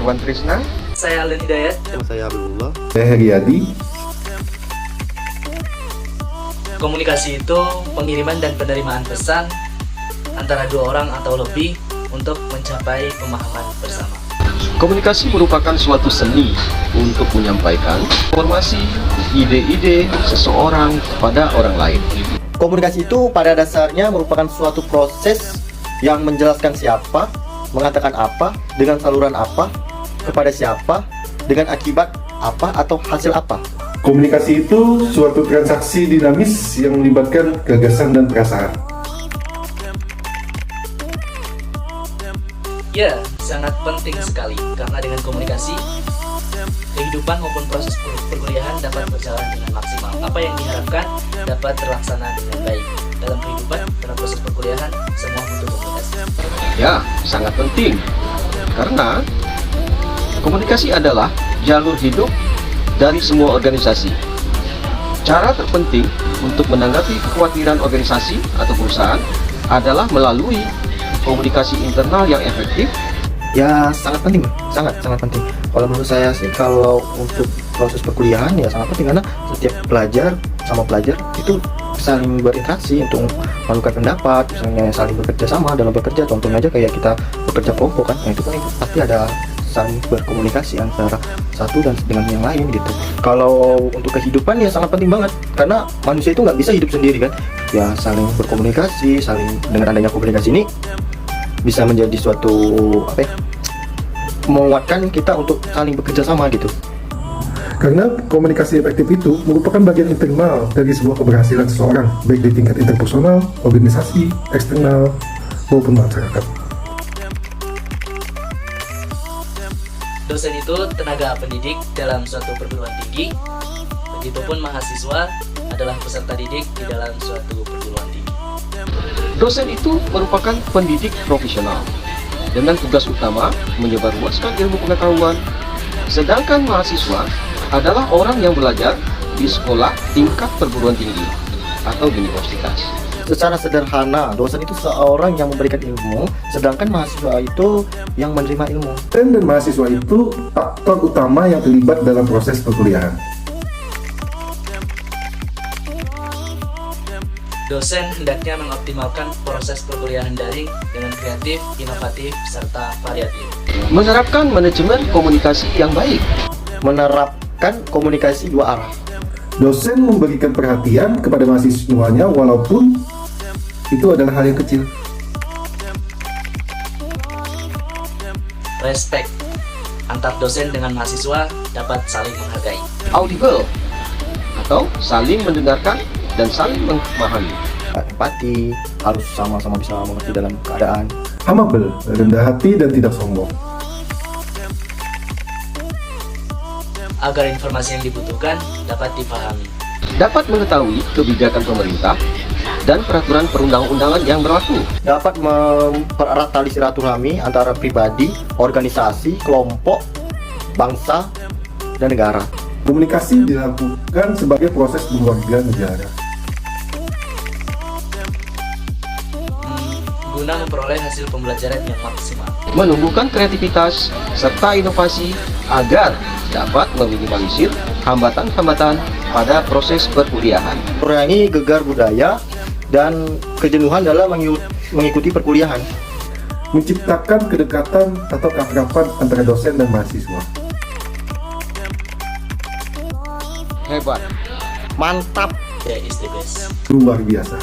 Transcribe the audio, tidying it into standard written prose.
Irwan Trisna. Saya Alden Hidayat. Saya Abdullah. Saya Heriadi. Komunikasi itu pengiriman dan penerimaan pesan antara dua orang atau lebih untuk mencapai pemahaman bersama. Komunikasi merupakan suatu seni untuk menyampaikan informasi, ide-ide seseorang kepada orang lain. Komunikasi itu pada dasarnya merupakan suatu proses yang menjelaskan siapa, mengatakan apa, dengan saluran apa, kepada siapa, dengan akibat apa atau hasil apa. Komunikasi itu suatu transaksi dinamis yang melibatkan gagasan dan perasaan. Ya, sangat penting sekali karena dengan komunikasi, kehidupan maupun proses perkuliahan dapat berjalan dengan maksimal. Apa yang diharapkan dapat terlaksana dengan baik. Dalam kehidupan, dalam proses perkuliahan, semua butuh komunikasi. Ya, sangat penting. Karena komunikasi adalah jalur hidup dari semua organisasi. Cara terpenting untuk menanggapi kekhawatiran organisasi atau perusahaan adalah melalui komunikasi internal yang efektif. Ya sangat penting, sangat penting. Kalau menurut saya sih, kalau untuk proses perkuliahan ya sangat penting karena setiap pelajar sama pelajar itu saling berinteraksi untuk menukar pendapat, misalnya saling bekerja sama dalam bekerja. Contohnya aja kayak kita bekerja kelompok kan, nah itu kan pasti ada saling berkomunikasi antara satu dan dengan yang lain gitu. Kalau untuk kehidupan ya sangat penting banget karena manusia itu nggak bisa hidup sendiri kan. Ya saling berkomunikasi, saling dengan adanya komunikasi ini bisa menjadi suatu menguatkan kita untuk saling bekerja sama gitu. Karena komunikasi efektif itu merupakan bagian internal dari sebuah keberhasilan seseorang, baik di tingkat interpersonal, organisasi, eksternal, maupun masyarakat. Dosen itu tenaga pendidik dalam suatu perguruan tinggi, begitupun mahasiswa adalah peserta didik di dalam suatu perguruan tinggi. Dosen itu merupakan pendidik profesional dengan tugas utama menyebarluaskan ilmu pengetahuan, sedangkan mahasiswa adalah orang yang belajar di sekolah tingkat perguruan tinggi atau universitas. Secara sederhana, dosen itu seorang yang memberikan ilmu, sedangkan mahasiswa itu yang menerima ilmu. Dan mahasiswa itu faktor utama yang terlibat dalam proses perkuliahan. Dosen hendaknya mengoptimalkan proses perkuliahan daring dengan kreatif, inovatif, serta variatif. Menerapkan manajemen komunikasi yang baik. Menerapkan komunikasi dua arah. Dosen memberikan perhatian kepada mahasiswanya walaupun itu adalah hal yang kecil. Respect antar dosen dengan mahasiswa dapat saling menghargai. Audible atau saling mendengarkan dan saling memahami. Empati, harus sama-sama bisa mengerti dalam keadaan. Humble, rendah hati dan tidak sombong. Agar informasi yang dibutuhkan dapat dipahami. Dapat mengetahui kebijakan pemerintah dan peraturan perundang-undangan yang berlaku. Dapat mempererat tali silaturahmi antara pribadi, organisasi, kelompok, bangsa, dan negara. Komunikasi dilakukan sebagai proses berwarga negara. Guna memperoleh hasil pembelajaran yang maksimal. Menumbuhkan kreativitas serta inovasi agar dapat meminimalisir hambatan-hambatan pada proses perkuliahan. Mengurangi gegar budaya dan kejenuhan dalam mengikuti perkuliahan. Menciptakan kedekatan atau keakraban antara dosen dan mahasiswa. Hebat. Mantap. Yeah, is the best. Luar biasa.